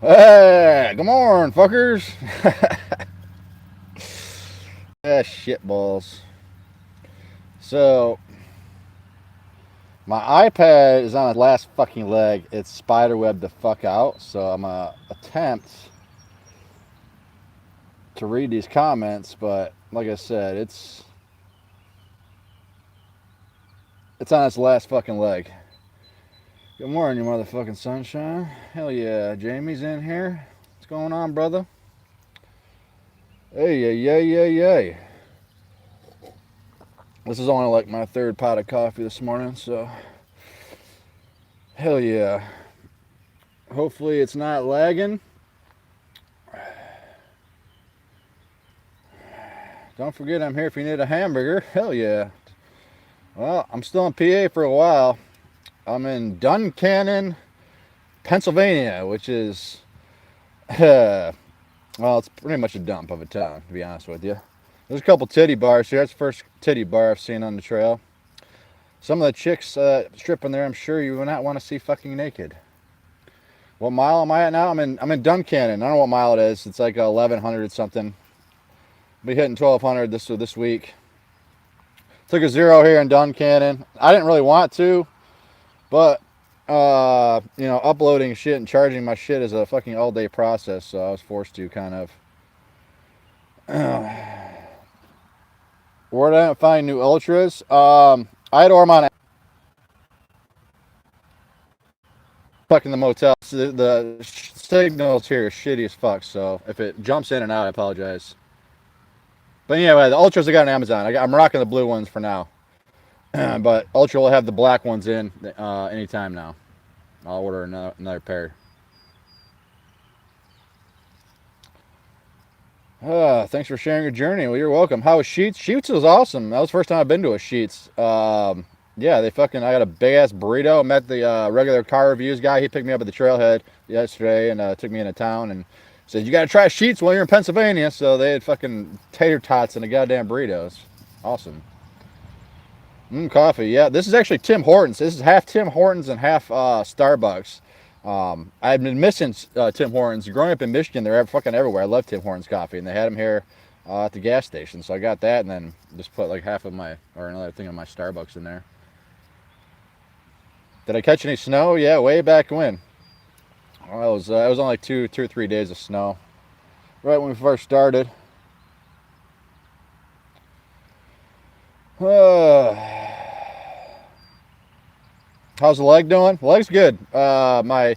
Hey, good morning, fuckers. Shit balls. So, my iPad is on its last fucking leg. It's spiderwebbed the fuck out. So, I'm gonna attempt to read these comments, but like I said, it's on its last fucking leg. Good morning, you motherfucking sunshine. Hell yeah, Jamie's in here. What's going on, brother? Hey, yeah, yeah, yeah, yeah. This is only like my third pot of coffee this morning, so hell yeah. Hopefully it's not lagging. Don't forget I'm here if you need a hamburger. Hell yeah. Well, I'm still in PA for a while. I'm in Duncannon, Pennsylvania, which is, well, it's pretty much a dump of a town, to be honest with you. There's a couple titty bars here. That's the first titty bar I've seen on the trail. Some of the chicks stripping there, I'm sure you would not want to see fucking naked. What mile am I at now? I'm in Duncannon. I don't know what mile it is. It's like 1100 something. I'll be hitting 1200 this week. Took a zero here in Duncannon. I didn't really want to, but uploading shit and charging my shit is a fucking all day process, so I was forced to kind of. Where did I find new ultras? I had Ormont fucking the motel. The signals here are shitty as fuck, so if it jumps in and out, I apologize. But anyway, the ultras I got on Amazon. I'm rocking the blue ones for now. But Ultra will have the black ones in anytime now. I'll order another pair. Thanks for sharing your journey. Well, you're welcome. How was Sheets? Sheets was awesome. That was the first time I've been to a Sheets. Yeah, I got a big ass burrito. Met the regular car reviews guy. He picked me up at the trailhead yesterday and took me into town and said, "You got to try Sheets while you're in Pennsylvania." So they had fucking tater tots and a goddamn burritos. Awesome. Coffee. Yeah, this is actually Tim Hortons. This is half Tim Hortons and half Starbucks. I've been missing Tim Hortons. Growing up in Michigan, they're fucking everywhere. I love Tim Hortons coffee, and they had them here at the gas station. So I got that, and then just put like half of another thing of my Starbucks in there. Did I catch any snow? Yeah, way back when. Well, it was only like 2 or 3 days of snow, right when we first started. How's the leg doing? The leg's good. My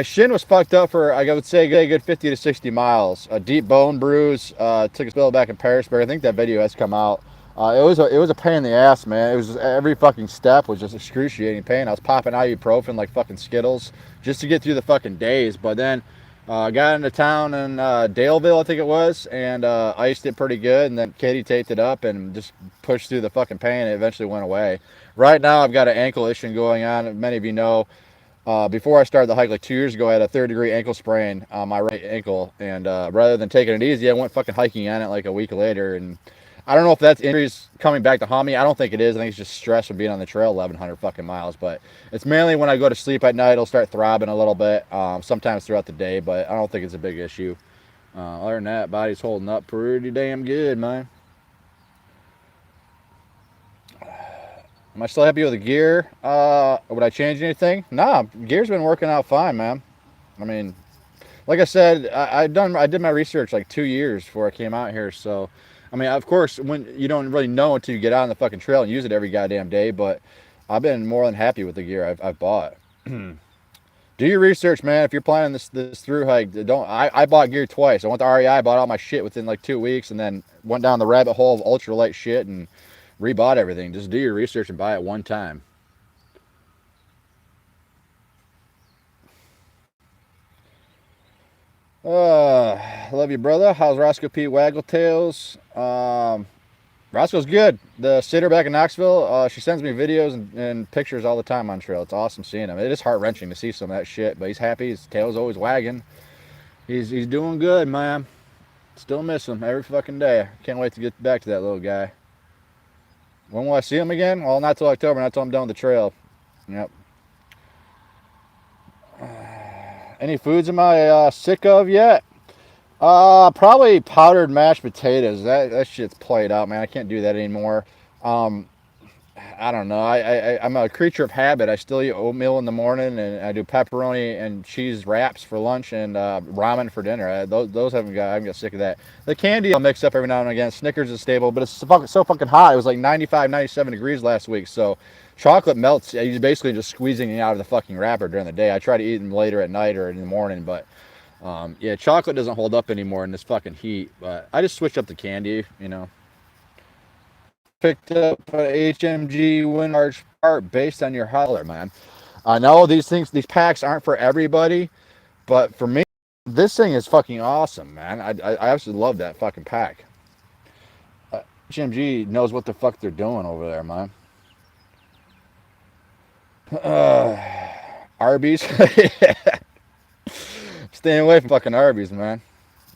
shin was fucked up for I would say a good 50 to 60 miles. A deep bone bruise. Took a spill back in Parisburg. I think that video has come out. It was a pain in the ass, man. It was just, every fucking step was just excruciating pain. I was popping ibuprofen like fucking Skittles just to get through the fucking days. But then got into town in Daleville, I think it was, and iced it pretty good. And then Katie taped it up and just pushed through the fucking pain. And it eventually went away. Right now, I've got an ankle issue going on. Many of you know. Before I started the hike like 2 years ago, I had a third-degree ankle sprain on my right ankle, and rather than taking it easy, I went fucking hiking on it like a week later. And I don't know if that's injuries coming back to haunt me. I don't think it is. I think it's just stress from being on the trail 1,100 fucking miles. But it's mainly when I go to sleep at night, it'll start throbbing a little bit. Sometimes throughout the day, but I don't think it's a big issue. Other than that, body's holding up pretty damn good, man. Am I still happy with the gear? Would I change anything? Nah, gear's been working out fine, man. I mean, like I said, I did my research like 2 years before I came out here. So, I mean, of course, when you don't really know until you get out on the fucking trail and use it every goddamn day. But I've been more than happy with the gear I've bought. Do your research, man. If you're planning this through hike, don't. I bought gear twice. I went to REI, bought all my shit within like 2 weeks, and then went down the rabbit hole of ultralight shit and rebought everything. Just do your research and buy it one time. Love you, brother. How's Roscoe P. Waggletails? Roscoe's good. The sitter back in Knoxville, she sends me videos and pictures all the time on trail. It's awesome seeing him. It is heart wrenching to see some of that shit, but he's happy. His tail's always wagging. He's doing good, man. Still miss him every fucking day. Can't wait to get back to that little guy. When will I see him again? Well, not till October, not till I'm done with the trail. Yep. Any foods am I sick of yet? Probably powdered mashed potatoes. That shit's played out, man. I can't do that anymore. Um, I don't know. I'm a creature of habit. I still eat oatmeal in the morning, and I do pepperoni and cheese wraps for lunch, and ramen for dinner. Those I haven't got sick of that. The candy I'll mix up every now and again. Snickers is stable, but it's so fucking hot. It was like 95, 97 degrees last week, so chocolate melts. You're basically just squeezing it out of the fucking wrapper during the day. I try to eat them later at night or in the morning, but yeah, chocolate doesn't hold up anymore in this fucking heat. But I just switched up the candy, you know. Picked up a HMG Winlarge part based on your holler, man. I know these packs aren't for everybody, but for me, this thing is fucking awesome, man. I absolutely love that fucking pack. HMG knows what the fuck they're doing over there, man. Arby's. Staying away from fucking Arby's, man.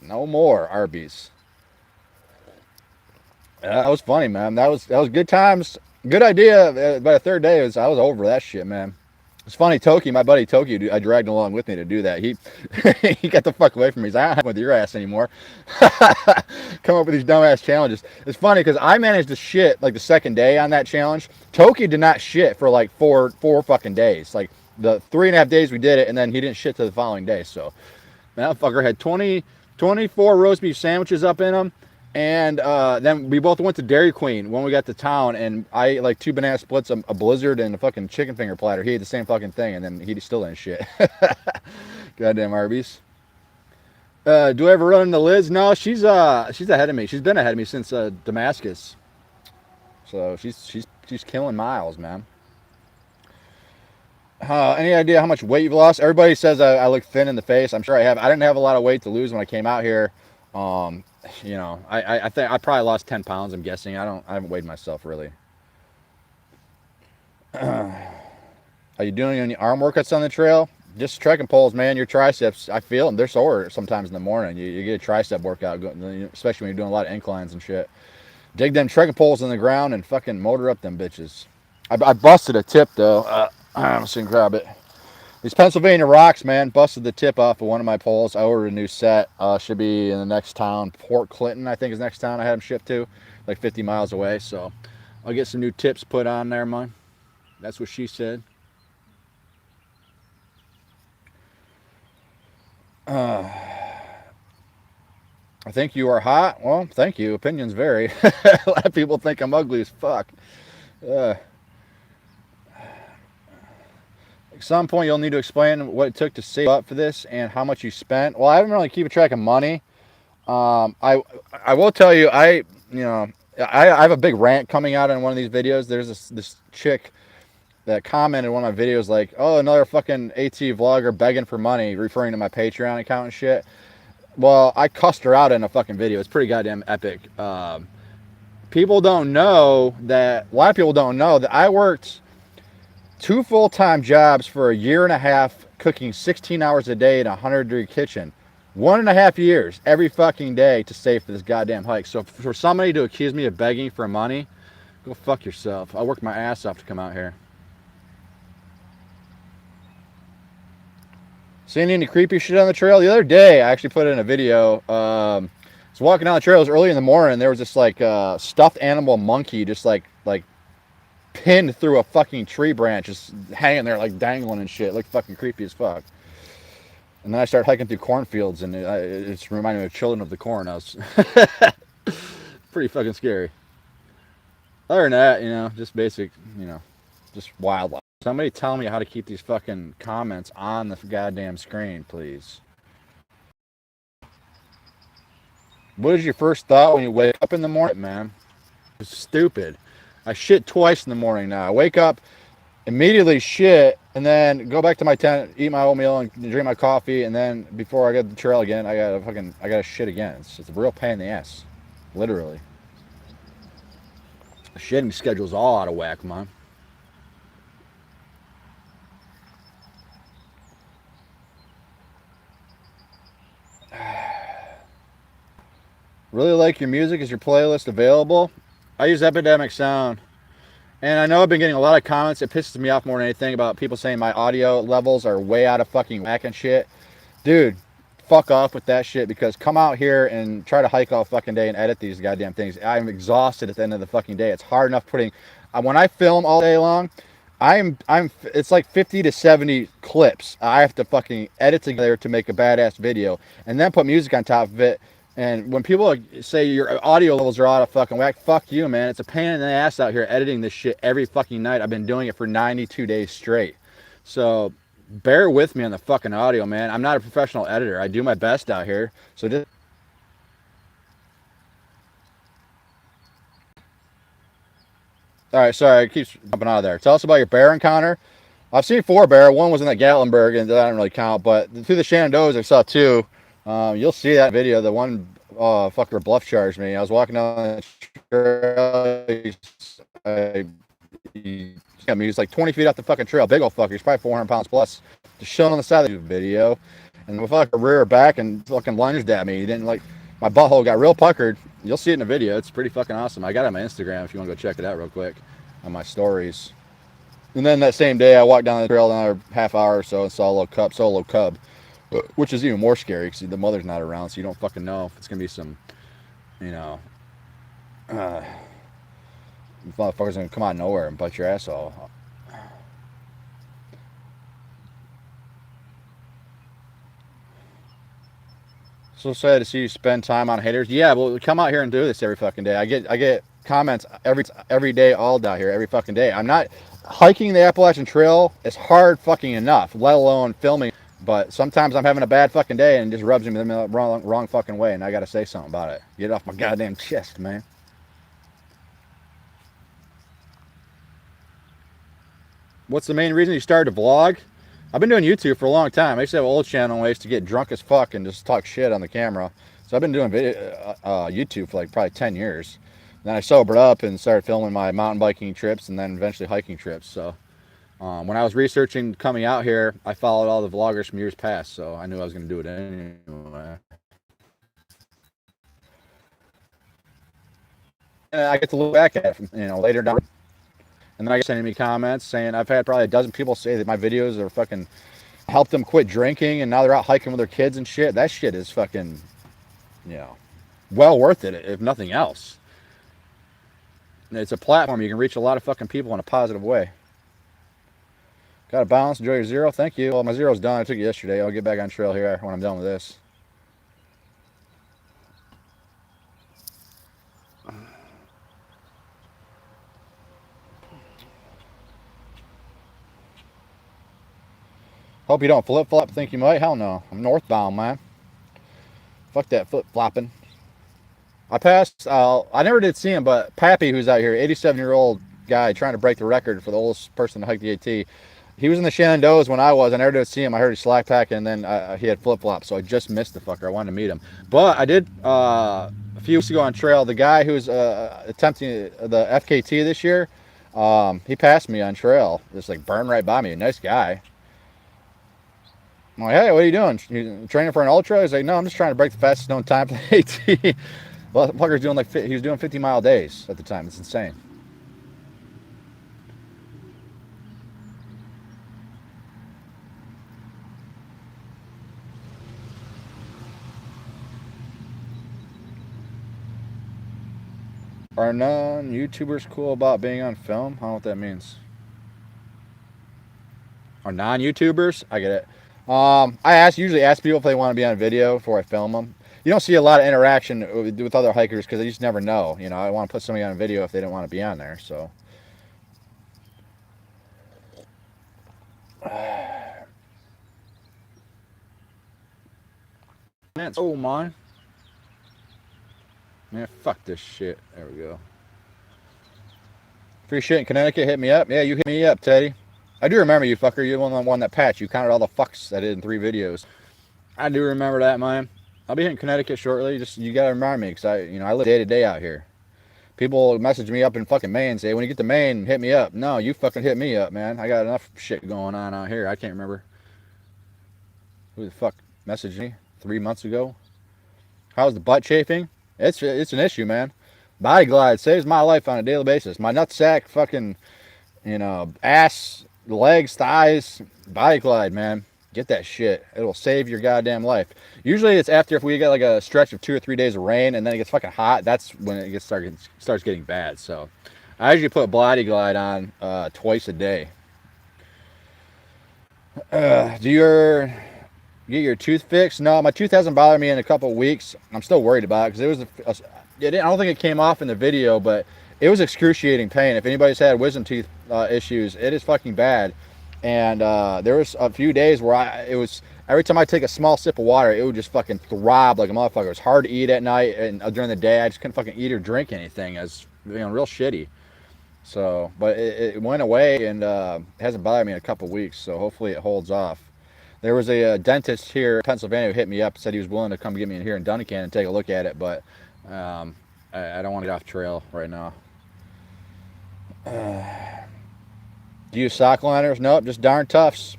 No more Arby's. That was funny, man. That was good times. Good idea. By the third day, I was over that shit, man. It's funny, Toki, my buddy Toki, I dragged along with me to do that. He he got the fuck away from me. He's like, I don't have with your ass anymore. Come up with these dumbass challenges. It's funny because I managed to shit like the second day on that challenge. Toki did not shit for like four fucking days. Like the 3.5 days we did it, and then he didn't shit to the following day. So that fucker had 24 roast beef sandwiches up in him. And then we both went to Dairy Queen when we got to town, and I ate like 2 banana splits, a blizzard, and a fucking chicken finger platter. He ate the same fucking thing, and then he still didn't shit. Goddamn Arby's. Do I ever run into Liz? No, she's ahead of me. She's been ahead of me since Damascus. So she's killing miles, man. Any idea how much weight you've lost? Everybody says I look thin in the face. I'm sure I have. I didn't have a lot of weight to lose when I came out here. You know, I think I probably lost 10 pounds. I'm guessing. I haven't weighed myself really. Are you doing any arm workouts on the trail? Just trekking poles, man. Your triceps, I feel them. They're sore sometimes in the morning. You get a tricep workout, especially when you're doing a lot of inclines and shit. Dig them trekking poles in the ground and fucking motor up them bitches. I busted a tip though. I'm just gonna grab it. These Pennsylvania rocks, man, busted the tip off of one of my poles. I ordered a new set. Should be in the next town. Port Clinton, I think, is the next town I had them shipped to. Like 50 miles away. So I'll get some new tips put on there, man. That's what she said. I think you are hot. Well, thank you. Opinions vary. A lot of people think I'm ugly as fuck. At some point you'll need to explain what it took to save up for this and how much you spent. Well, I haven't really keep a track of money. I will tell you, I have a big rant coming out in one of these videos. There's this chick that commented in one of my videos like, oh, another fucking AT vlogger begging for money, referring to my Patreon account and shit. Well, I cussed her out in a fucking video. It's pretty goddamn epic. People don't know that, a lot of people don't know that I worked 2 full-time jobs for a year and a half, cooking 16 hours a day in a 100-degree kitchen. 1.5 years every fucking day to save for this goddamn hike. So for somebody to accuse me of begging for money, go fuck yourself. I worked my ass off to come out here. Seeing any creepy shit on the trail? The other day, I actually put in a video. I was walking down the trail. It was early in the morning. There was this like stuffed animal monkey just like pinned through a fucking tree branch, just hanging there like dangling and shit. It looked fucking creepy as fuck. And then I started hiking through cornfields, and it's reminded me of Children of the Corn. I was pretty fucking scary. Other than that, you know, just basic, you know, just wildlife. Somebody tell me how to keep these fucking comments on the goddamn screen, please. What is your first thought when you wake up in the morning, man? It's stupid. I shit twice in the morning now. I wake up, immediately shit, and then go back to my tent, eat my oatmeal, and drink my coffee, and then before I get to the trail again, I gotta shit again. It's a real pain in the ass, literally. The shitting schedule's all out of whack, man. Really like your music. Is your playlist available? I use Epidemic Sound. And I know I've been getting a lot of comments. It pisses me off more than anything about people saying my audio levels are way out of fucking whack and shit. Dude, fuck off with that shit, because come out here and try to hike all fucking day and edit these goddamn things. I'm exhausted at the end of the fucking day. It's hard enough putting when I film all day long, it's like 50 to 70 clips I have to fucking edit together to make a badass video, and then put music on top of it. And when people say your audio levels are out of fucking whack, fuck you, man. It's a pain in the ass out here editing this shit every fucking night. I've been doing it for 92 days straight. So bear with me on the fucking audio, man. I'm not a professional editor. I do my best out here. So just all right, sorry, I keep jumping out of there. Tell us about your bear encounter. I've seen 4 bear. One was in the Gatlinburg, and that didn't really count. But through the Shenandoahs, I saw 2. You'll see that video. The one fucker bluff charged me. I was walking down the trail. He was like 20 feet off the fucking trail. Big old fucker. He's probably 400 pounds plus. Just showing on the side of the video. And the fucker rear back and fucking lunged at me. He didn't like, my butthole got real puckered. You'll see it in the video. It's pretty fucking awesome. I got it on my Instagram if you want to go check it out real quick on my stories. And then that same day, I walked down the trail another half hour or so and saw a little solo cub, which is even more scary because the mother's not around, so you don't fucking know if it's gonna be some, you know, motherfucker's gonna come out of nowhere and bite your ass off. So sad to see you spend time on haters. Yeah, well, come out here and do this every fucking day. I get comments every day, all down here, every fucking day. I'm not hiking the Appalachian Trail. It's hard fucking enough, let alone filming. But sometimes I'm having a bad fucking day and it just rubs me the wrong fucking way, and I gotta say something about it. Get it off my goddamn chest, man. What's the main reason you started to vlog? I've been doing YouTube for a long time. I used to have an old channel where I used to get drunk as fuck and just talk shit on the camera. So I've been doing YouTube for like probably 10 years. Then I sobered up and started filming my mountain biking trips and then eventually hiking trips. So when I was researching coming out here, I followed all the vloggers from years past. So I knew I was going to do it anyway. And I get to look back at it, later down. And then I get sending me comments saying I've had probably a dozen people say that my videos are fucking helped them quit drinking and now they're out hiking with their kids and shit. That shit is fucking, well worth it if nothing else. It's a platform. You can reach a lot of fucking people in a positive way. Got a balance. Enjoy your zero. Thank you. Well, my zero's done. I took it yesterday. I'll get back on trail here when I'm done with this. Hope you don't flip-flop. Think you might? Hell no. I'm northbound, man. Fuck that flip-flopping. I passed, I never did see him, but Pappy, who's out here, 87-year-old guy trying to break the record for the oldest person to hike the AT. He was in the Shenandoahs when I was. I never did see him. I heard he slack packing, and then he had flip-flops, so I just missed the fucker. I wanted to meet him. But I did, a few weeks ago on trail, the guy who's attempting the FKT this year, he passed me on trail. Just like burned right by me. Nice guy. I'm like, hey, what are you doing? You training for an ultra? He's like, no, I'm just trying to break the fastest known time for the AT. Well, the fucker's doing he was doing 50-mile days at the time. It's insane. Are non-YouTubers cool about being on film? I don't know what that means. Are non-YouTubers? I get it. I usually ask people if they want to be on video before I film them. You don't see a lot of interaction with other hikers because they just never know. I want to put somebody on video if they don't want to be on there. So, man, oh mine. Man, fuck this shit. There we go. Free shit in Connecticut. Hit me up. Yeah, you hit me up, Teddy. I do remember you, fucker. You're the one that patched. You counted all the fucks I did in 3 videos. I do remember that, man. I'll be hitting Connecticut shortly. Just you gotta remind me, because I live day to day out here. People message me up in fucking Maine and say, when you get to Maine, hit me up. No, you fucking hit me up, man. I got enough shit going on out here. I can't remember who the fuck messaged me 3 months ago. How's the butt chafing? It's an issue, man. Body glide saves my life on a daily basis. My nutsack, fucking, ass, legs, thighs, body glide, man. Get that shit. It'll save your goddamn life. Usually it's after if we get like a stretch of 2 or 3 days of rain and then it gets fucking hot. That's when it starts getting bad. So I usually put Body Glide on twice a day. Do you get your tooth fixed? No, my tooth hasn't bothered me in a couple of weeks. I'm still worried about it because I don't think it came off in the video, but it was excruciating pain. If anybody's had wisdom teeth issues, it is fucking bad. And there was a few days where it was every time I take a small sip of water, it would just fucking throb like a motherfucker. It was hard to eat at night, and during the day, I just couldn't fucking eat or drink anything. I was real shitty. So, but it went away and it hasn't bothered me in a couple of weeks. So hopefully it holds off. There was a dentist here in Pennsylvania who hit me up, said he was willing to come get me in here in Duncan and take a look at it, but I don't want to get off trail right now. Do you use sock liners? Nope, just darn toughs.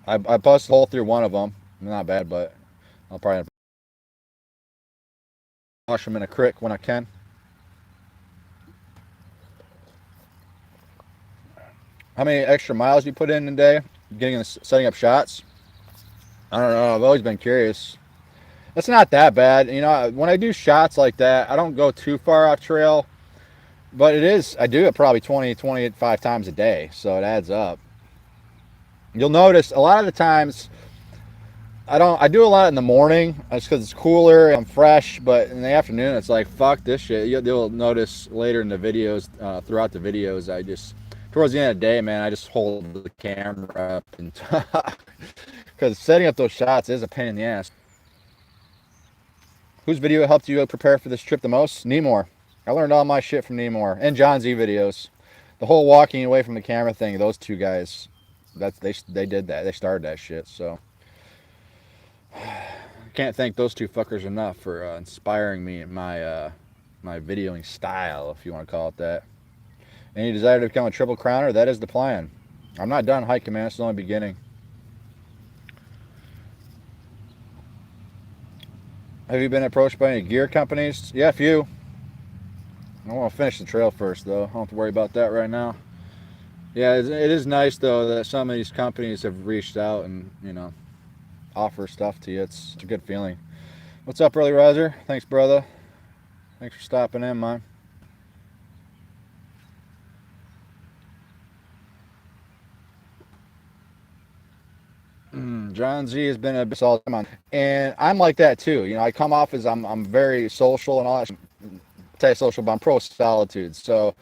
I busted a hole through one of them. Not bad, but I'll probably wash them in a creek when I can. How many extra miles do you put in a day? Setting up shots? I don't know. I've always been curious. It's not that bad. You know, when I do shots like that, I don't go too far off trail. But I do it probably 25 times a day. So it adds up. You'll notice a lot of the times, I do a lot in the morning just because it's cooler and I'm fresh. But in the afternoon, it's like, fuck this shit. You'll notice later in the videos, throughout the videos, towards the end of the day, man, I just hold the camera up and talk. Because setting up those shots is a pain in the ass. Whose video helped you prepare for this trip the most? Nemor. I learned all my shit from Nemor and John Z videos. The whole walking away from the camera thing, those two guys, they did that. They started that shit. So can't thank those two fuckers enough for inspiring me in my videoing style, if you want to call it that. Any desire to become a triple crowner? That is the plan. I'm not done hiking, man. It's the only beginning. Have you been approached by any gear companies? Yeah, a few. I want to finish the trail first, though. I don't have to worry about that right now. Yeah, it is nice, though, that some of these companies have reached out and, offer stuff to you. It's a good feeling. What's up, Early Riser? Thanks, brother. Thanks for stopping in, man. John Z has been a bit all the time on, and I'm like that too. I come off as I'm very social and all that. Anti-social, but I'm pro solitude. So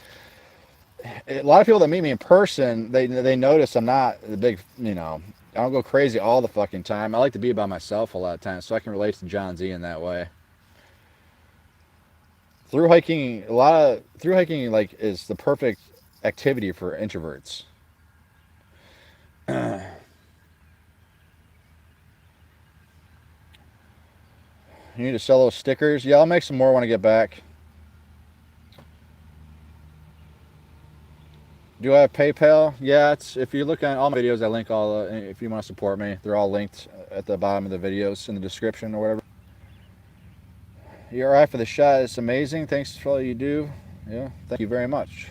a lot of people that meet me in person, they notice I'm not the big, I don't go crazy all the fucking time. I like to be by myself a lot of times, so I can relate to John Z in that way. Through hiking like is the perfect activity for introverts. You need to sell those stickers. Yeah, I'll make some more when I get back. Do I have PayPal? Yeah, if you look at all my videos, I link all. If you want to support me, they're all linked at the bottom of the videos in the description or whatever. You're alright for the shot. It's amazing. Thanks for all you do. Yeah, thank you very much.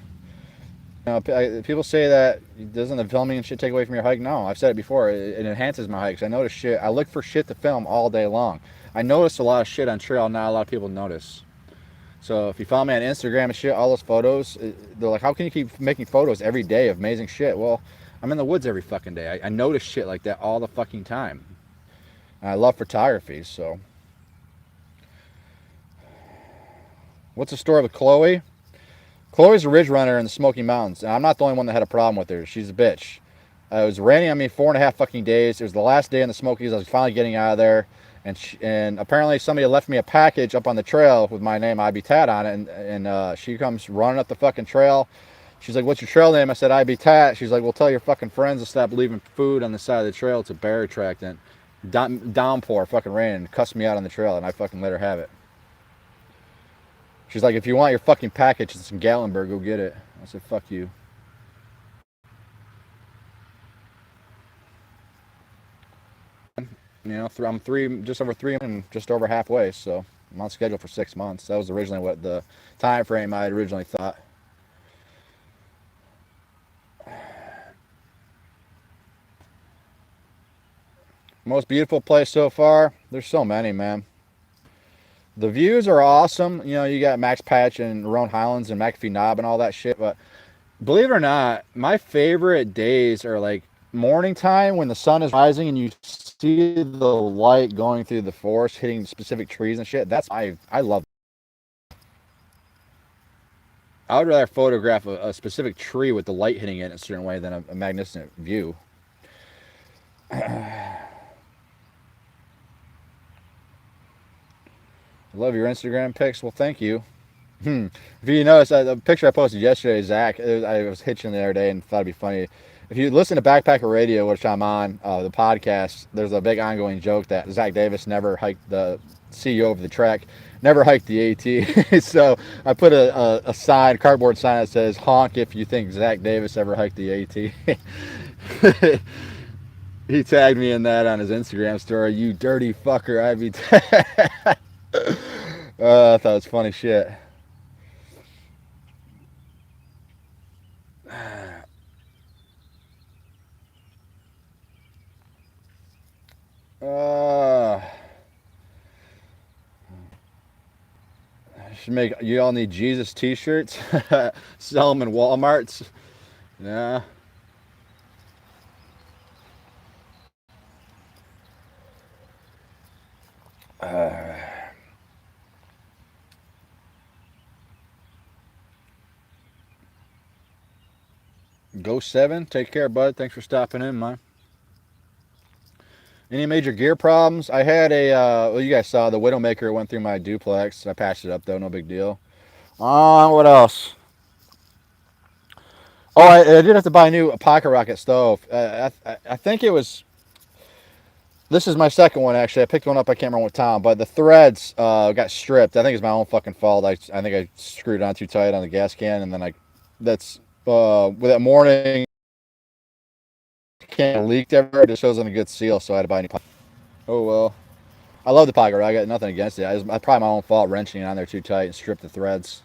People say that doesn't the filming and shit take away from your hike? No, I've said it before. It enhances my hikes. I notice shit. I look for shit to film all day long. I notice a lot of shit on trail. Not a lot of people notice. So if you follow me on Instagram and shit, all those photos, they're like, how can you keep making photos every day of amazing shit? Well, I'm in the woods every fucking day. I notice shit like that all the fucking time. And I love photography, so. What's the story with Chloe? Chloe's a ridge runner in the Smoky Mountains, and I'm not the only one that had a problem with her. She's a bitch. It was raining on me 4.5 fucking days. It was the last day in the Smokies. I was finally getting out of there. And apparently somebody left me a package up on the trail with my name, IB Tat, on it. And she comes running up the fucking trail. She's like, what's your trail name? I said, IB Tat. She's like, well, tell your fucking friends to stop leaving food on the side of the trail. It's a bear attractant. Downpour, fucking rain, and cussed me out on the trail. And I fucking let her have it. She's like, if you want your fucking package, it's in Gatlinburg, go get it. I said, fuck you. I'm just over 3 and just over halfway, so I'm on schedule for 6 months. That was originally what the time frame I had originally thought. Most beautiful place so far? There's so many, man. The views are awesome. You know, you got Max Patch and Roan Highlands and McAfee Knob and all that shit. But believe it or not, my favorite days are like morning time when the sun is rising and you see the light going through the forest, hitting specific trees and shit. I love. I would rather photograph a specific tree with the light hitting it in a certain way than a magnificent view. I love your Instagram pics. Well, thank you. If you notice, the picture I posted yesterday, Zach, I was hitching the other day and thought it'd be funny. If you listen to Backpacker Radio, which I'm on, the podcast, there's a big ongoing joke that Zach Davis never hiked the CEO of the trek, never hiked the AT. So I put a sign, cardboard sign that says, honk if you think Zach Davis ever hiked the AT. He tagged me in that on his Instagram story. You dirty fucker. I'd be. I thought it was funny shit. Uh, should make you all need Jesus T-shirts. Sell them in Walmarts. Yeah. Go 7. Take care, bud. Thanks for stopping in, man. Any major gear problems? I had a, well, you guys saw the Widowmaker went through my duplex. I patched it up, though. No big deal. What else? Oh, I did have to buy a new pocket rocket stove. I think it was, this is my second one, actually. I picked one up, I can't remember what time, but the threads got stripped. I think it's my own fucking fault. I think I screwed it on too tight on the gas can, and then with that morning, can leaked everywhere. It just shows on a good seal, so I had to buy a new pocket. Oh, well. I love the pocket rocket. I got nothing against it. I probably my own fault wrenching it on there too tight and stripped the threads.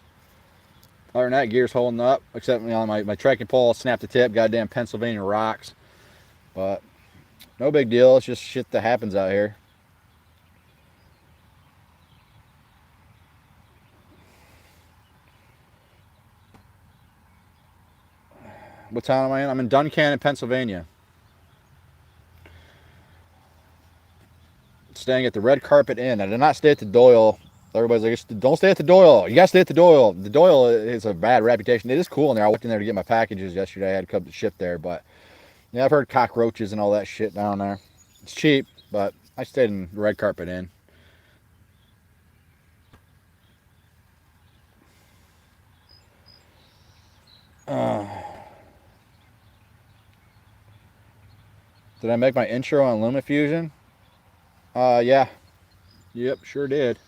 Other than that, gear's holding up, except my trekking pole snapped the tip. Goddamn Pennsylvania rocks. But no big deal. It's just shit that happens out here. What town am I in? I'm in Duncannon, Pennsylvania. Staying at the Red Carpet Inn. I did not stay at the Doyle. Everybody's like, don't stay at the Doyle. You gotta stay at the Doyle. The Doyle is a bad reputation. It is cool in there. I went in there to get my packages yesterday. I had to come to ship there, but yeah, I've heard cockroaches and all that shit down there. It's cheap, but I stayed in the Red Carpet Inn. Did I make my intro on LumaFusion? Yeah. Yep, sure did.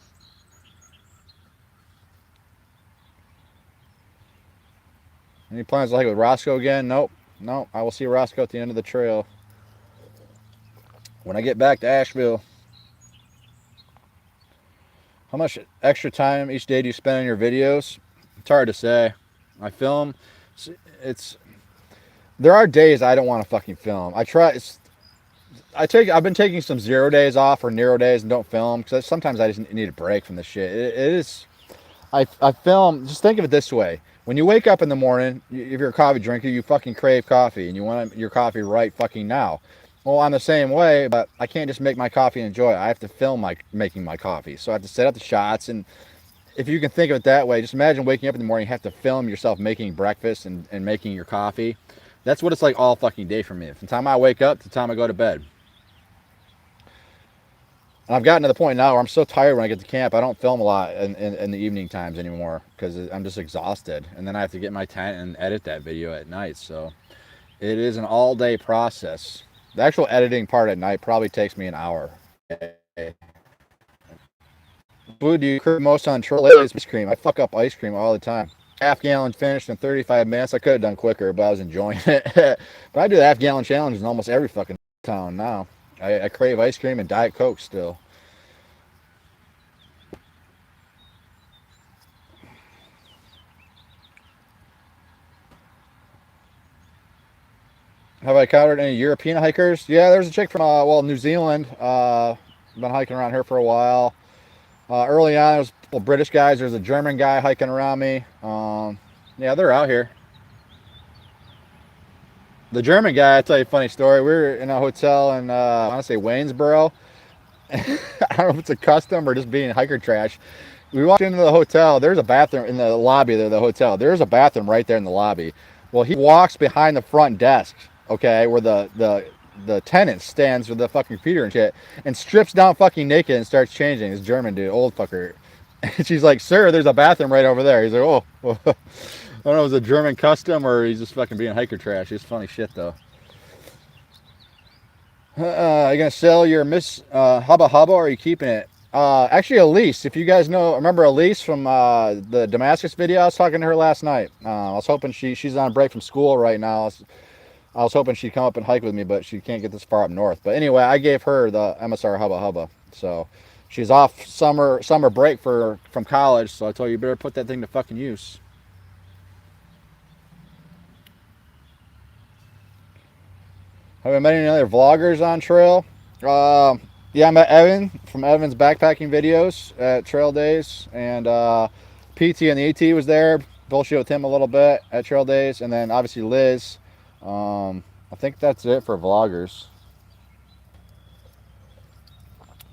Any plans to hike with Roscoe again? Nope. No, I will see Roscoe at the end of the trail. When I get back to Asheville. How much extra time each day do you spend on your videos? It's hard to say. I film. There are days I don't want to fucking film. I've been taking some 0 days off or Nero days and don't film because sometimes I just need a break from this shit. It is. I film. Just think of it this way: when you wake up in the morning, if you're a coffee drinker, you fucking crave coffee and you want your coffee right fucking now. Well, I'm the same way, but I can't just make my coffee and enjoy it. I have to film making my coffee, so I have to set up the shots. And if you can think of it that way, just imagine waking up in the morning, you have to film yourself making breakfast and making your coffee. That's what it's like all fucking day for me. From the time I wake up to the time I go to bed. And I've gotten to the point now where I'm so tired when I get to camp, I don't film a lot in the evening times anymore because I'm just exhausted. And then I have to get in my tent and edit that video at night. So it is an all-day process. The actual editing part at night probably takes me an hour. Food do you crave most on trail? Ice cream. I fuck up ice cream all the time. Half-gallon finished in 35 minutes. I could have done quicker, but I was enjoying it. But I do the half-gallon challenge in almost every fucking town now. I crave ice cream and Diet Coke still. Have I encountered any European hikers? Yeah, there's a chick from well, New Zealand. Been hiking around here for a while. Early on, there was a couple British guys. There's a German guy hiking around me. Yeah, they're out here. The German guy, I'll tell you a funny story. We were in a hotel in, I want to say Waynesboro. I don't know if it's a custom or just being hiker trash. We walked into the hotel. There's a bathroom in the lobby there, the hotel. There's a bathroom right there in the lobby. Well, he walks behind the front desk, okay, where the tenant stands with the fucking computer and shit, and strips down fucking naked and starts changing. This German dude, old fucker. And she's like, sir, there's a bathroom right over there. He's like, oh. I don't know if it was a German custom or he's just fucking being hiker trash. It's funny shit, though. Are you going to sell your Miss Hubba Hubba or are you keeping it? Actually, Elise. If you guys remember Elise from the Damascus video? I was talking to her last night. I was hoping she's on break from school right now. I was hoping she'd come up and hike with me, but she can't get this far up north. But anyway, I gave her the MSR Hubba Hubba. So she's off summer break from college. So I told her, you better put that thing to fucking use. Have I met any other vloggers on trail? Yeah, I met Evan from Evan's backpacking videos at Trail Days, and PT and the AT was there. Bullshit with him a little bit at Trail Days, and then obviously Liz. I think that's it for vloggers.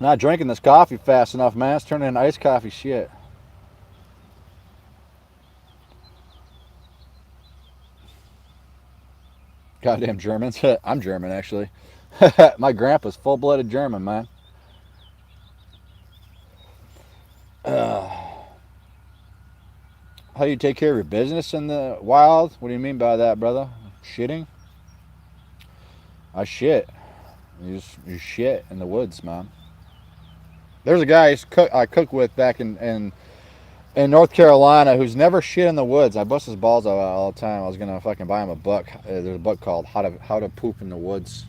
Not drinking this coffee fast enough, man. It's turning into iced coffee shit. Goddamn Germans. I'm German, actually. My grandpa's full-blooded German, man. How do you take care of your business in the wild? What do you mean by that, brother? Shitting? I shit. You shit in the woods, man. There's a guy I cook with back in North Carolina who's never shit in the woods. I bust his balls out all the time. I was gonna fucking buy him a book. There's a book called How to Poop in the Woods.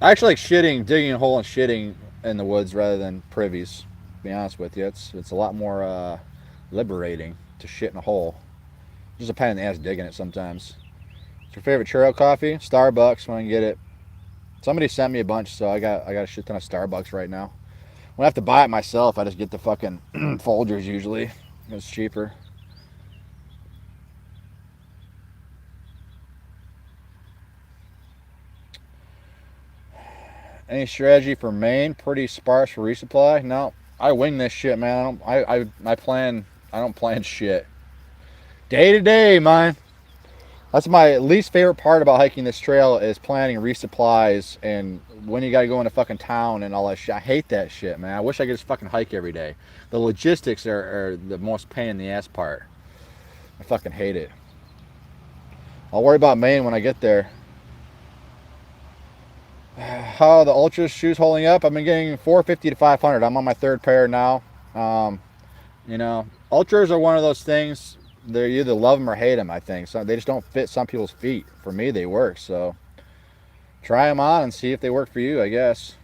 I actually like digging a hole and shitting in the woods rather than privies. To be honest with you, it's a lot more liberating to shit in a hole. Just a pain in the ass digging it sometimes. What's your favorite trail coffee? Starbucks when I can get it. Somebody sent me a bunch, so I got a shit ton of Starbucks right now. When I have to buy it myself, I just get the fucking Folgers usually. It's cheaper. Any strategy for Maine? Pretty sparse for resupply? No, I wing this shit, man. I don't plan shit. Day to day, man. That's my least favorite part about hiking this trail is planning resupplies and when you gotta go into fucking town and all that shit. I hate that shit, man. I wish I could just fucking hike every day. The logistics are the most pain in the ass part. I fucking hate it. I'll worry about Maine when I get there. How are the Ultra shoes holding up? I've been getting 450 to 500. I'm on my third pair now. You know, Ultras are one of those things. They either love them or hate them, I think. So they just don't fit some people's feet. For me, they work. So try them on and see if they work for you, I guess.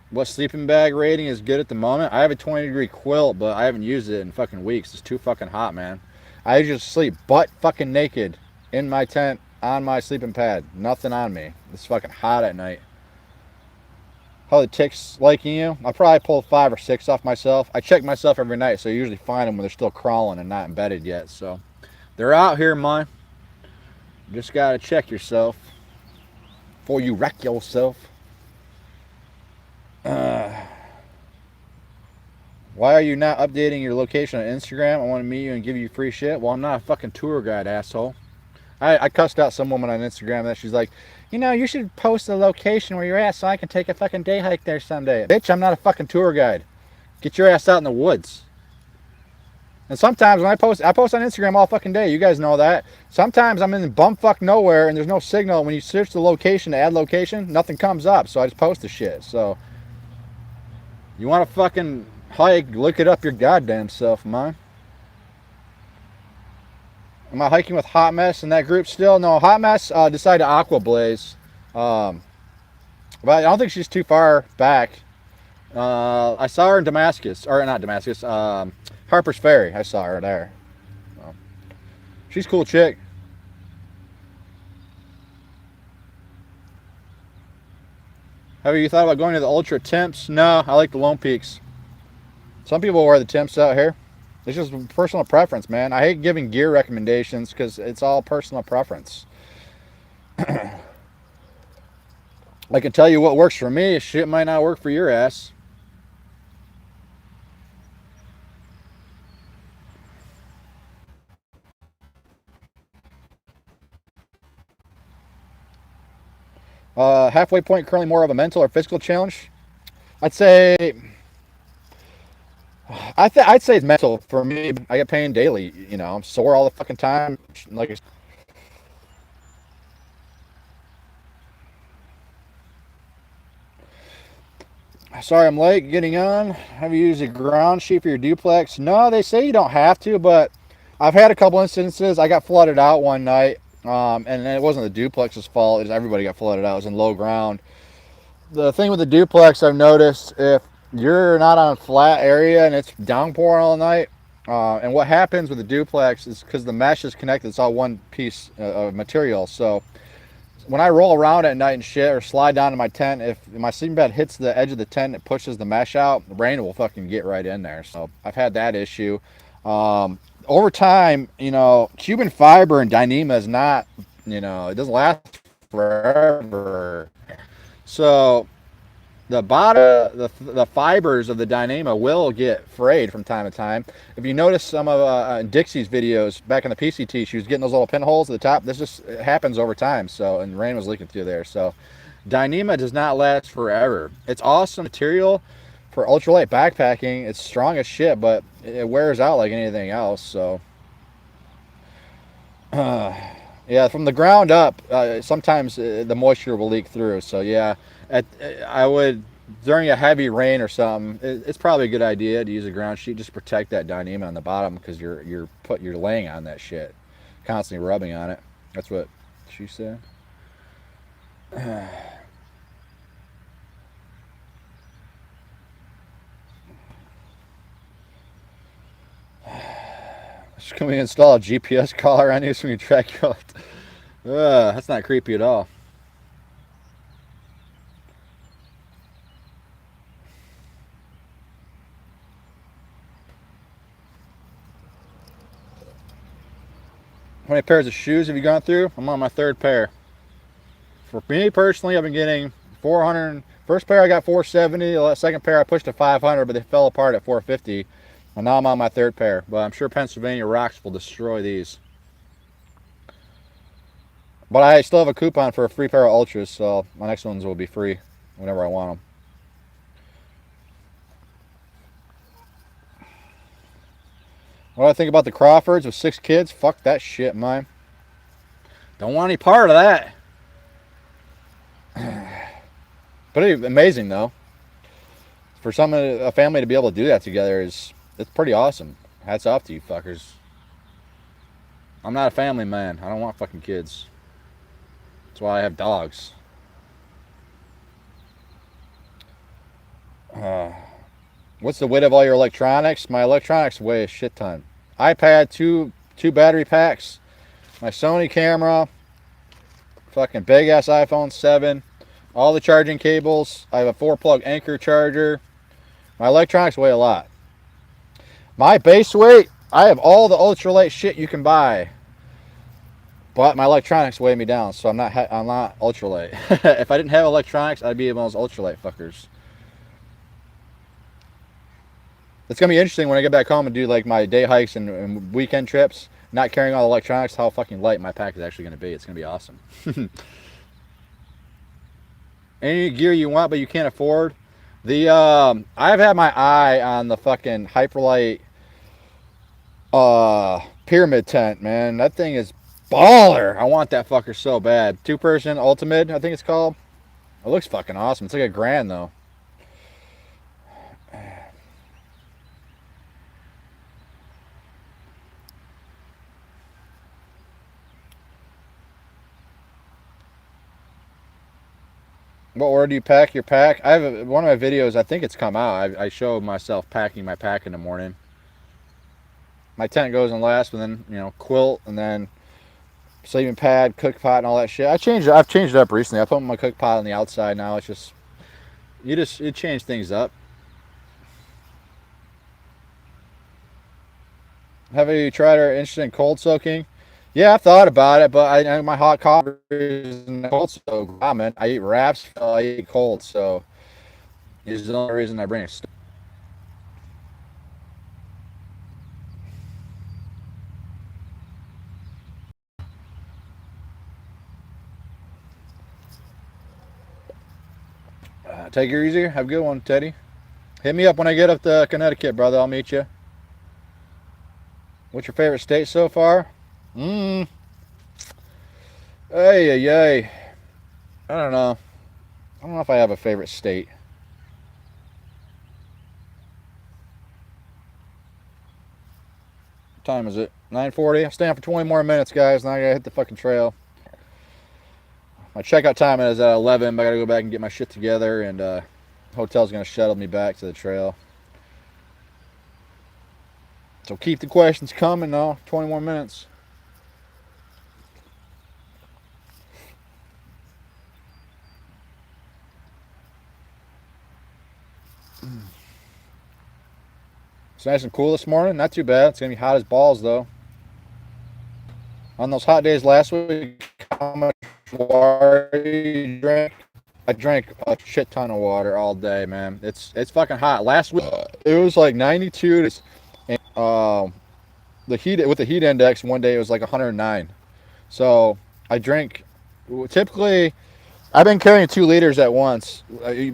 What sleeping bag rating is good at the moment? I have a 20-degree quilt, but I haven't used it in fucking weeks. It's too fucking hot, man. I just sleep butt fucking naked in my tent on my sleeping pad. Nothing on me. It's fucking hot at night. How the ticks liking you? I probably pulled 5 or 6 off myself. I check myself every night, so I usually find them when they're still crawling and not embedded yet. So they're out here, man. Just gotta check yourself before you wreck yourself. Why are you not updating your location on Instagram? I want to meet you and give you free shit. Well, I'm not a fucking tour guide, asshole. I cussed out some woman on Instagram that she's like, you know, you should post the location where you're at so I can take a fucking day hike there someday. Bitch, I'm not a fucking tour guide. Get your ass out in the woods. And sometimes when I post on Instagram all fucking day. You guys know that. Sometimes I'm in bumfuck nowhere and there's no signal. When you search the location to add location, nothing comes up. So I just post the shit. So you want to fucking hike, look it up your goddamn self, man. Am I hiking with Hot Mess in that group still? No, Hot Mess decided to aqua blaze. But I don't think she's too far back. I saw her in Damascus. Or not Damascus. Harper's Ferry. I saw her there. She's a cool chick. Have you thought about going to the Ultra Temps? No, I like the Lone Peaks. Some people wear the Temps out here. It's just personal preference, man. I hate giving gear recommendations because it's all personal preference. I can tell you what works for me. Shit might not work for your ass. Halfway point currently more of a mental or physical challenge. I'd say I'd say it's mental for me. I get pain daily. You know, I'm sore all the fucking time. Like, sorry I'm late getting on. Have you used a ground sheet for your duplex? No, they say you don't have to, but I've had a couple instances. I got flooded out one night, and it wasn't the duplex's fault. It was everybody got flooded out. It was in low ground. The thing with the duplex, I've noticed, if you're not on a flat area and it's downpouring all night, and what happens with the duplex is because the mesh is connected, it's all one piece of material. So when I roll around at night and shit or slide down to my tent, if my sleeping bed hits the edge of the tent, it pushes the mesh out, the rain will fucking get right in there. So I've had that issue. Over time, you know, Cuban fiber and Dyneema is not, you know, it doesn't last forever. So the bottom, the fibers of the Dyneema will get frayed from time to time. If you notice some of Dixie's videos back in the PCT, she was getting those little pinholes at the top. This just happens over time. So, and rain was leaking through there. So Dyneema does not last forever. It's awesome material for ultralight backpacking. It's strong as shit, but it wears out like anything else. So yeah, from the ground up, sometimes the moisture will leak through. So yeah, I would, during a heavy rain or something, it's probably a good idea to use a ground sheet just to protect that Dyneema on the bottom because you're laying on that shit, constantly rubbing on it. That's what she said. Can we install a GPS collar on you so we can track you out? That's not creepy at all. How many pairs of shoes have you gone through? I'm on my third pair. For me personally, I've been getting 400. First pair I got 470. The second pair I pushed to 500, but they fell apart at 450. And now I'm on my third pair. But I'm sure Pennsylvania rocks will destroy these. But I still have a coupon for a free pair of Ultras, so my next ones will be free whenever I want them. What do I think about the Crawfords with 6 kids? Fuck that shit, man. Don't want any part of that. But it's amazing though. For a family to be able to do that together it's pretty awesome. Hats off to you fuckers. I'm not a family man. I don't want fucking kids. That's why I have dogs. What's the weight of all your electronics? My electronics weigh a shit ton. iPad, two battery packs, my Sony camera, fucking big ass iPhone 7, all the charging cables. I have a 4-plug Anchor charger. My electronics weigh a lot. My base weight, I have all the ultralight shit you can buy, but my electronics weigh me down, so I'm not ultralight. If I didn't have electronics, I'd be one of those ultralight fuckers. It's gonna be interesting when I get back home and do like my day hikes and weekend trips, not carrying all the electronics, how fucking light my pack is actually gonna be. It's gonna be awesome. Any gear you want but you can't afford. I've had my eye on the fucking Hyperlight pyramid tent, man. That thing is baller. I want that fucker so bad. 2-person ultimate, I think it's called. It looks fucking awesome. It's like $1,000 though. What order do you pack your pack? I have one of my videos, I think it's come out. I show myself packing my pack in the morning. my tent goes in last, and then, you know, quilt, and then sleeping pad, cook pot, and all that shit. I've changed it up recently. I put my cook pot on the outside now. It's just you change things up. Have you tried or interested in cold soaking? Yeah, I've thought about it, but my hot coffee is cold soak. Wow, man. I eat wraps, I eat cold, so it's the only reason I bring it. Take it easy. Have a good one, Teddy. Hit me up when I get up to Connecticut, brother. I'll meet you. What's your favorite state so far? Hey, yay. I don't know. I don't know if I have a favorite state. What time is it? 9:40. I'm staying for 20 more minutes, guys. Now I gotta hit the fucking trail. My checkout time is at 11, but I gotta go back and get my shit together, and hotel's gonna shuttle me back to the trail. So keep the questions coming, though. 20 more minutes. It's nice and cool this morning. Not too bad. It's gonna be hot as balls, though. On those hot days last week, how much water you drank? I drank a shit ton of water all day, man. It's fucking hot. Last week it was like 92, and the heat with the heat index one day it was like 109. So I drink. Typically, I've been carrying 2 liters at once.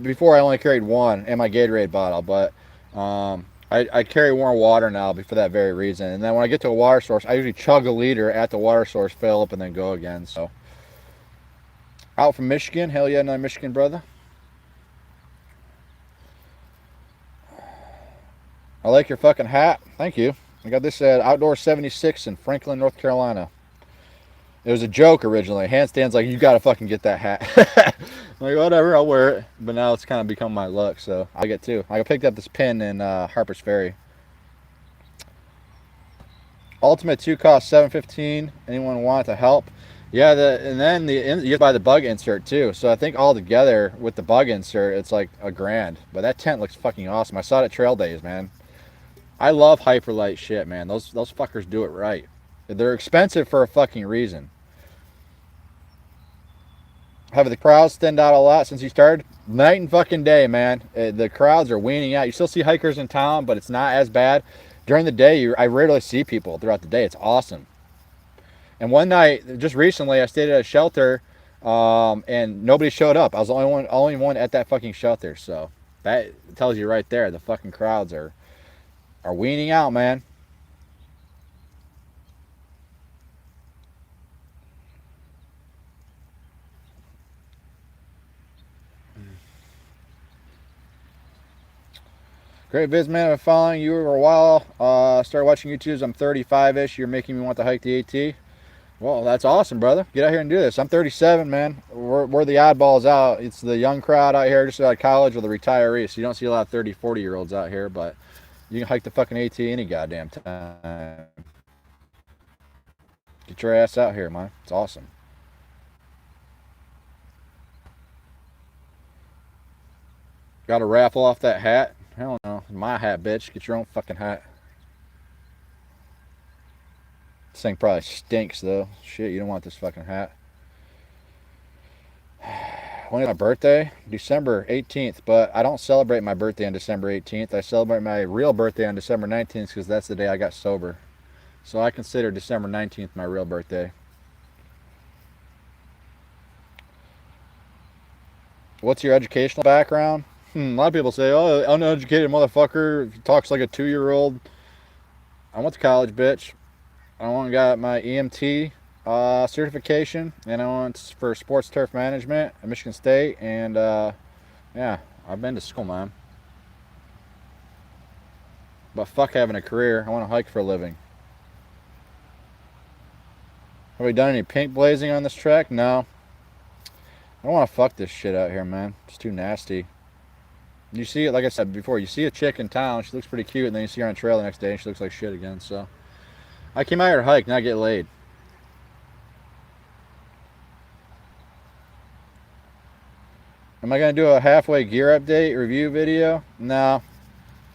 Before I only carried 1 in my Gatorade bottle, but I carry warm water now for that very reason. And then when I get to a water source, I usually chug a liter at the water source, fill up, and then go again. So out from Michigan, hell yeah, another Michigan brother. I like your fucking hat. Thank you. I got this at Outdoor 76 in Franklin, North Carolina. It was a joke originally. Handstand's like, you gotta fucking get that hat. I'm like, whatever, I'll wear it. But now it's kind of become my look, so I get too. I picked up this pin in Harper's Ferry. Ultimate 2 costs $7.15. Anyone want to help? Yeah, and then you buy the bug insert too. So I think all together with the bug insert, it's like $1,000. But that tent looks fucking awesome. I saw it at Trail Days, man. I love hyperlight shit, man. Those fuckers do it right. They're expensive for a fucking reason. Have the crowds thinned out a lot since you started? Night and fucking day, man. The crowds are weaning out. You still see hikers in town, but it's not as bad. During the day, I rarely see people throughout the day. It's awesome. And one night, just recently, I stayed at a shelter, and nobody showed up. I was the only one at that fucking shelter. So that tells you right there, the fucking crowds are weaning out, man. Great vids, man. I've been following you for a while. Started watching YouTubes. I'm 35-ish. You're making me want to hike the AT. Well, that's awesome, brother. Get out here and do this. I'm 37, man. We're the oddballs out. It's the young crowd out here just out of college or the retirees. So you don't see a lot of 30, 40-year-olds out here, but you can hike the fucking AT any goddamn time. Get your ass out here, man. It's awesome. Got to raffle off that hat? Hell no. My hat, bitch. Get your own fucking hat. This thing probably stinks, though. Shit, you don't want this fucking hat. When is my birthday? December 18th, but I don't celebrate my birthday on December 18th. I celebrate my real birthday on December 19th because that's the day I got sober. So I consider December 19th my real birthday. What's your educational background? A lot of people say, oh, uneducated motherfucker talks like a 2-year-old. I went to college, bitch. I went and got my EMT certification, and I went for sports turf management at Michigan State, and yeah, I've been to school, man. But fuck having a career. I want to hike for a living. Have we done any pink blazing on this trek? No. I don't want to fuck this shit out here, man. It's too nasty. You see it, like I said before, you see a chick in town, she looks pretty cute, and then you see her on the trail the next day, and she looks like shit again, so I came out here to hike, not get laid. Am I going to do a halfway gear update review video? No.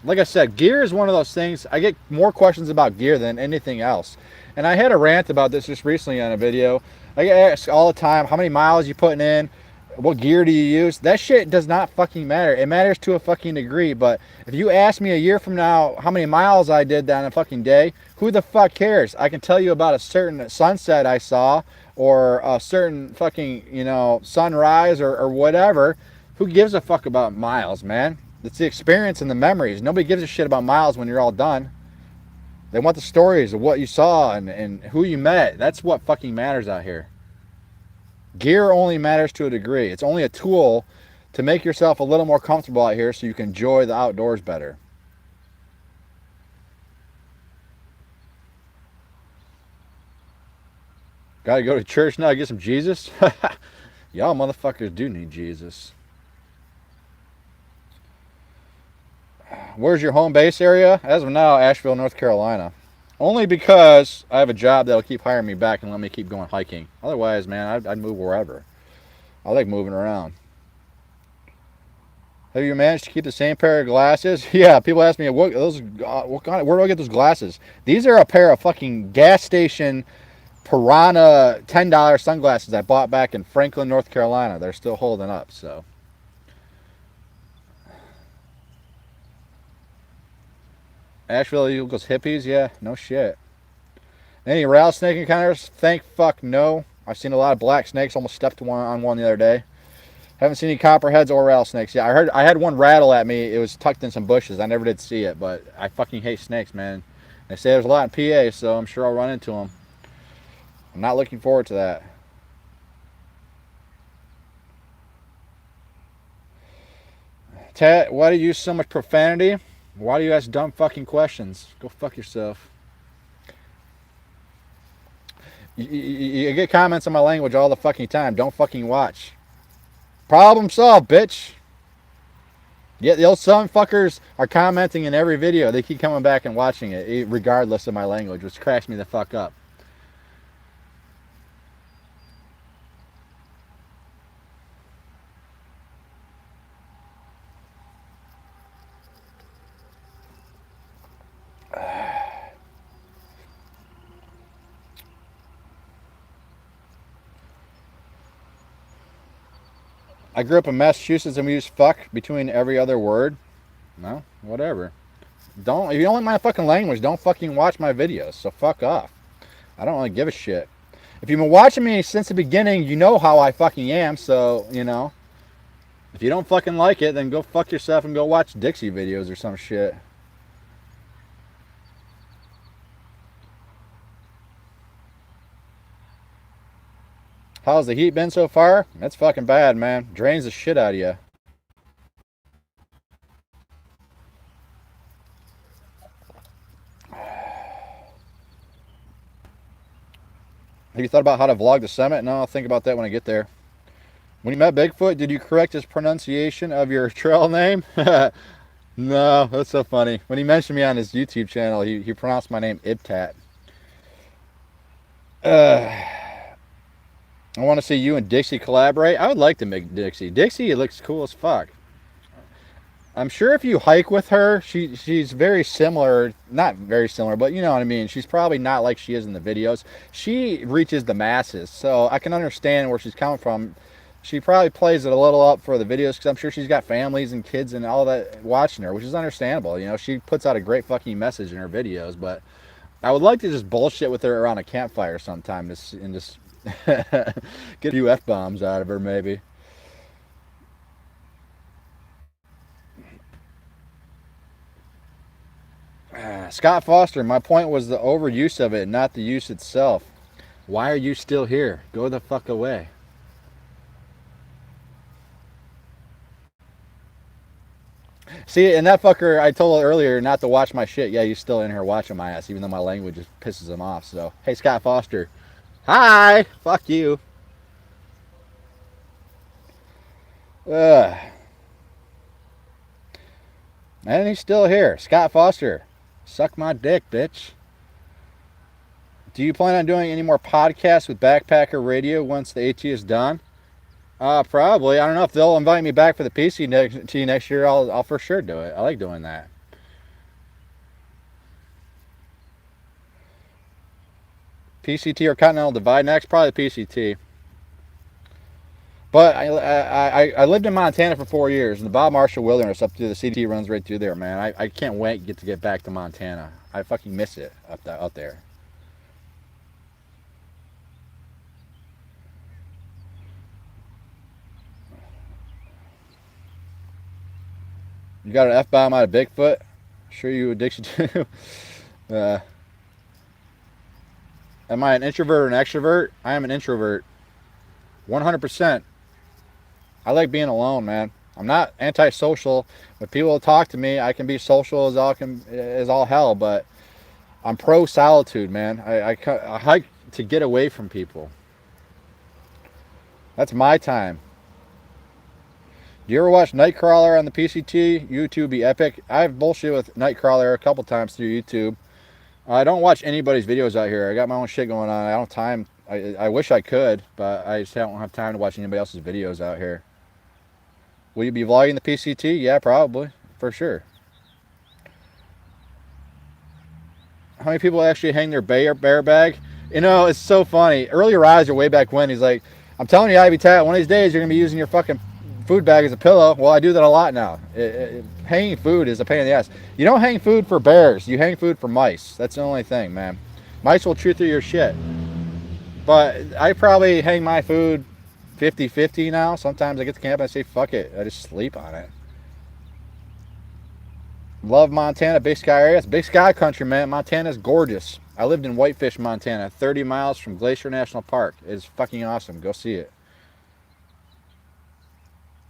Like I said, gear is one of those things. I get more questions about gear than anything else. And I had a rant about this just recently on a video. I get asked all the time, how many miles you putting in? What gear do you use? That shit does not fucking matter. It matters to a fucking degree, but if you ask me a year from now how many miles I did on a fucking day, who the fuck cares? I can tell you about a certain sunset I saw, or a certain fucking, you know, sunrise, or whatever. Who gives a fuck about miles, man? It's the experience and the memories. Nobody gives a shit about miles when you're all done. They want the stories of what you saw and who you met. That's what fucking matters out here. Gear only matters to a degree. It's only a tool to make yourself a little more comfortable out here so you can enjoy the outdoors better. Gotta go to church now, get some Jesus? Y'all motherfuckers do need Jesus. Where's your home base area? As of now, Asheville, North Carolina. Only because I have a job that'll keep hiring me back and let me keep going hiking. Otherwise, man, I'd move wherever. I like moving around. Have you managed to keep the same pair of glasses? Yeah, people ask me, what kind of, where do I get those glasses? These are a pair of fucking gas station Piranha $10 sunglasses I bought back in Franklin, North Carolina. They're still holding up, so. Asheville equals hippies? Yeah, no shit. Any rattlesnake encounters? Thank fuck no. I've seen a lot of black snakes. Almost stepped on one the other day. Haven't seen any copperheads or rattlesnakes. Yeah, I had one rattle at me. It was tucked in some bushes. I never did see it, but I fucking hate snakes, man. They say there's a lot in PA, so I'm sure I'll run into them. I'm not looking forward to that. Tat, why do you use so much profanity? Why do you ask dumb fucking questions? Go fuck yourself. You get comments on my language all the fucking time. Don't fucking watch. Problem solved, bitch. Yeah, the old son fuckers are commenting in every video. They keep coming back and watching it, regardless of my language, which cracks me the fuck up. I grew up in Massachusetts and we use fuck between every other word. No, whatever. If you don't like my fucking language, don't fucking watch my videos. So fuck off. I don't really give a shit. If you've been watching me since the beginning, you know how I fucking am. So, you know, if you don't fucking like it, then go fuck yourself and go watch Dixie videos or some shit. How's the heat been so far? It's fucking bad, man. Drains the shit out of you. Have you thought about how to vlog the summit? No, I'll think about that when I get there. When you met Bigfoot, did you correct his pronunciation of your trail name? No, that's so funny. When he mentioned me on his YouTube channel, he pronounced my name Ibtat. I want to see you and Dixie collaborate. I would like to make Dixie. Dixie looks cool as fuck. I'm sure if you hike with her, she's very similar. Not very similar, but you know what I mean. She's probably not like she is in the videos. She reaches the masses, so I can understand where she's coming from. She probably plays it a little up for the videos because I'm sure she's got families and kids and all that watching her, which is understandable. You know, she puts out a great fucking message in her videos, but I would like to just bullshit with her around a campfire sometime and just get a few F-bombs out of her, maybe. Scott Foster, my point was the overuse of it, not the use itself. Why are you still here? Go the fuck away. See, and that fucker, I told earlier not to watch my shit. Yeah, he's still in here watching my ass, even though my language just pisses him off. So, hey, Scott Foster. Hi! Fuck you. Ugh. And he's still here. Scott Foster. Suck my dick, bitch. Do you plan on doing any more podcasts with Backpacker Radio once the AT is done? Probably. I don't know if they'll invite me back for the PCT next year. I'll for sure do it. I like doing that. PCT or Continental Divide next? Probably PCT. But I lived in Montana for 4 years, and the Bob Marshall Wilderness up through the CT runs right through there, man. I can't wait to get back to Montana. I fucking miss it up there. You got an F bomb out of Bigfoot? Sure, you addiction to. uh, am I an introvert or an extrovert? I am an introvert. 100%. I like being alone, man. I'm not antisocial. When people talk to me, I can be social as all hell, but I'm pro solitude, man. I hike to get away from people. That's my time. Do you ever watch Nightcrawler on the PCT? YouTube be epic. I've bullshit with Nightcrawler a couple times through YouTube. I don't watch anybody's videos out here. I got my own shit going on. I don't have time. I wish I could, but I just don't have time to watch anybody else's videos out here. Will you be vlogging the PCT? Yeah, probably. For sure. How many people actually hang their bear bag? You know, it's so funny. Early riser way back when, he's like, I'm telling you, Ivy Tat, one of these days you're going to be using your fucking food bag as a pillow. Well, I do that a lot now. Hanging food is a pain in the ass. You don't hang food for bears. You hang food for mice. That's the only thing, man. Mice will chew through your shit. But I probably hang my food 50-50 now. Sometimes I get to camp and I say, fuck it. I just sleep on it. Love Montana, Big Sky area. It's Big Sky country, man. Montana's gorgeous. I lived in Whitefish, Montana, 30 miles from Glacier National Park. It's fucking awesome. Go see it.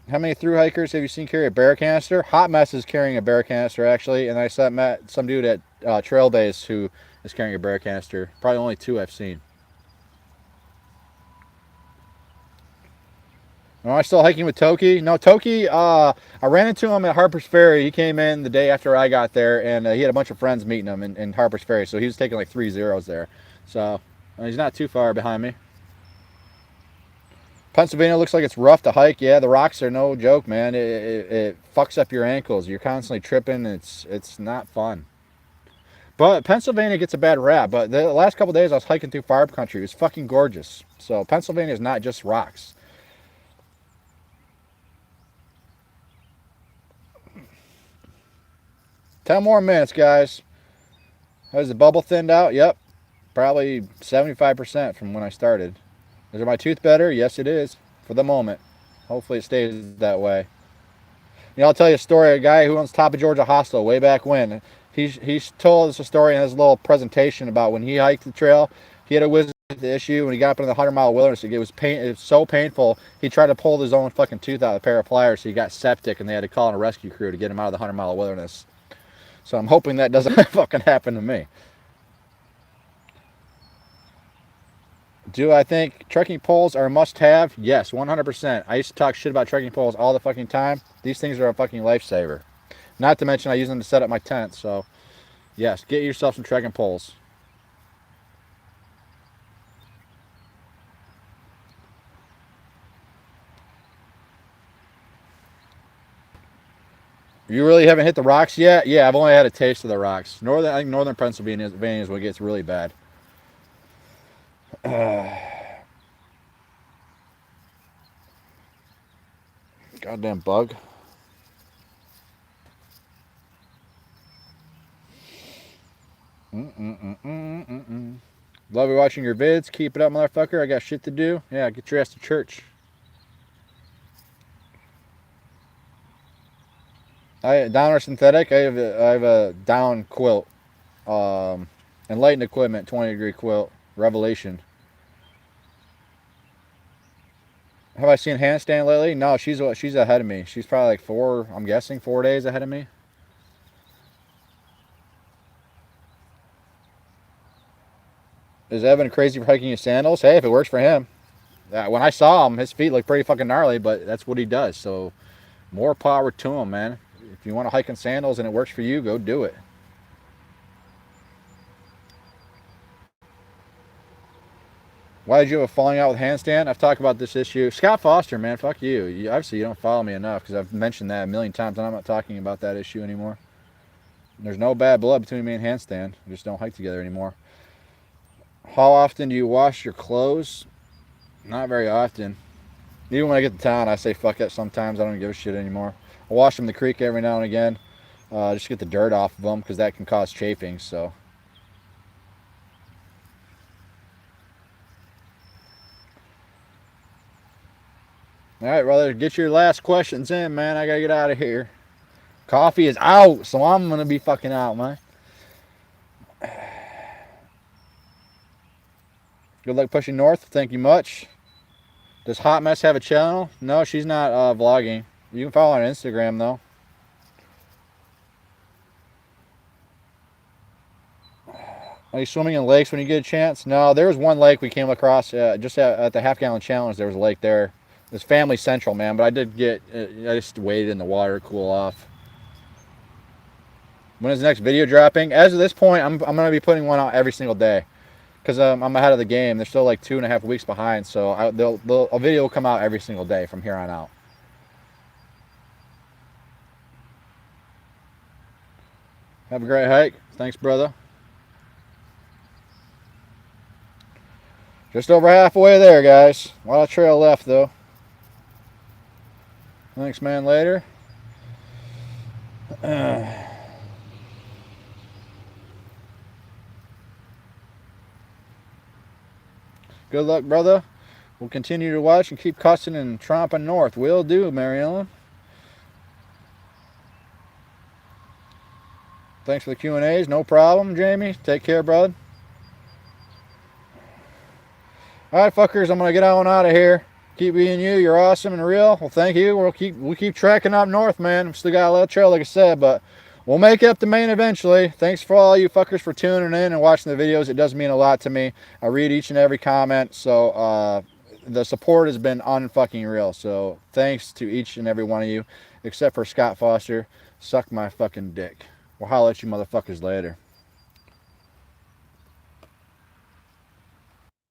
How many thru hikers have you seen carry a bear canister? Hot Mess is carrying a bear canister, actually. And I met some dude at Trail Base who is carrying a bear canister. Probably only two I've seen. Am I still hiking with Toki? No, Toki, I ran into him at Harper's Ferry. He came in the day after I got there, and he had a bunch of friends meeting him in Harper's Ferry, so he was taking like 3 zeros there. So he's not too far behind me. Pennsylvania looks like it's rough to hike. Yeah, the rocks are no joke, man. It fucks up your ankles. You're constantly tripping. It's not fun. But Pennsylvania gets a bad rap. But the last couple days I was hiking through farm country. It was fucking gorgeous. So Pennsylvania is not just rocks. Ten more minutes, guys. Has the bubble thinned out? Yep. Probably 75% from when I started. Is my tooth better? Yes, it is. For the moment. Hopefully it stays that way. You know, I'll tell you a story. A guy who owns Top of Georgia Hostel way back when. He's told us a story in his little presentation about when he hiked the trail. He had a wisdom issue when he got up into the 100-mile wilderness. It was so painful. He tried to pull his own fucking tooth out of a pair of pliers. So he got septic, and they had to call in a rescue crew to get him out of the 100-mile wilderness. So I'm hoping that doesn't fucking happen to me. Do I think trekking poles are a must-have? Yes, 100%. I used to talk shit about trekking poles all the fucking time. These things are a fucking lifesaver. Not to mention I use them to set up my tent. So, yes, get yourself some trekking poles. You really haven't hit the rocks yet? Yeah, I've only had a taste of the rocks. I think northern Pennsylvania is when it gets really bad. Goddamn bug. Love watching your vids. Keep it up, motherfucker. I got shit to do. Yeah, get your ass to church. Down or synthetic? I have a down quilt. Enlightened equipment, 20-degree quilt. Revelation. Have I seen handstand lately? No, she's ahead of me. She's probably like I'm guessing 4 days ahead of me. Is Evan crazy for hiking his sandals? Hey, if it works for him. When I saw him, his feet look pretty fucking gnarly, but that's what he does. So more power to him, man. If you want to hike in sandals and it works for you, go do it. Why did you have a falling out with handstand? I've talked about this issue. Scott Foster, man, fuck you. Obviously, you don't follow me enough because I've mentioned that a million times, and I'm not talking about that issue anymore. There's no bad blood between me and handstand. We just don't hike together anymore. How often do you wash your clothes? Not very often. Even when I get to town, I say fuck it sometimes. I don't give a shit anymore. I wash them in the creek every now and again. Just get the dirt off of them because that can cause chafing, so. All right, brother, get your last questions in, man. I gotta get out of here. Coffee is out, so I'm gonna be fucking out, man. Good luck pushing north. Thank you much. Does Hot Mess have a channel? No, she's not vlogging. You can follow her on Instagram, though. Are you swimming in lakes when you get a chance? No, there was one lake we came across just at the half-gallon challenge. There was a lake there. It was Family Central, man, but I just waited in the water to cool off. When is the next video dropping? As of this point, I'm going to be putting one out every single day because I'm ahead of the game. They're still like 2.5 weeks behind, so a video will come out every single day from here on out. Have a great hike. Thanks, brother. Just over halfway there, guys. A lot of trail left, though. Thanks, man. Later. Good luck, brother. We'll continue to watch and keep cussing and tromping north. Will do, Mary Ellen. Thanks for the Q&As. No problem, Jamie. Take care, bud. All right, fuckers. I'm gonna get on out of here. Keep being you. You're awesome and real. Well, thank you. We'll keep tracking up north, man. We still got a little trail, like I said, but we'll make it up the main eventually. Thanks for all you fuckers for tuning in and watching the videos. It does mean a lot to me. I read each and every comment, so the support has been unfucking real. So thanks to each and every one of you, except for Scott Foster. Suck my fucking dick. We'll holler at you motherfuckers later.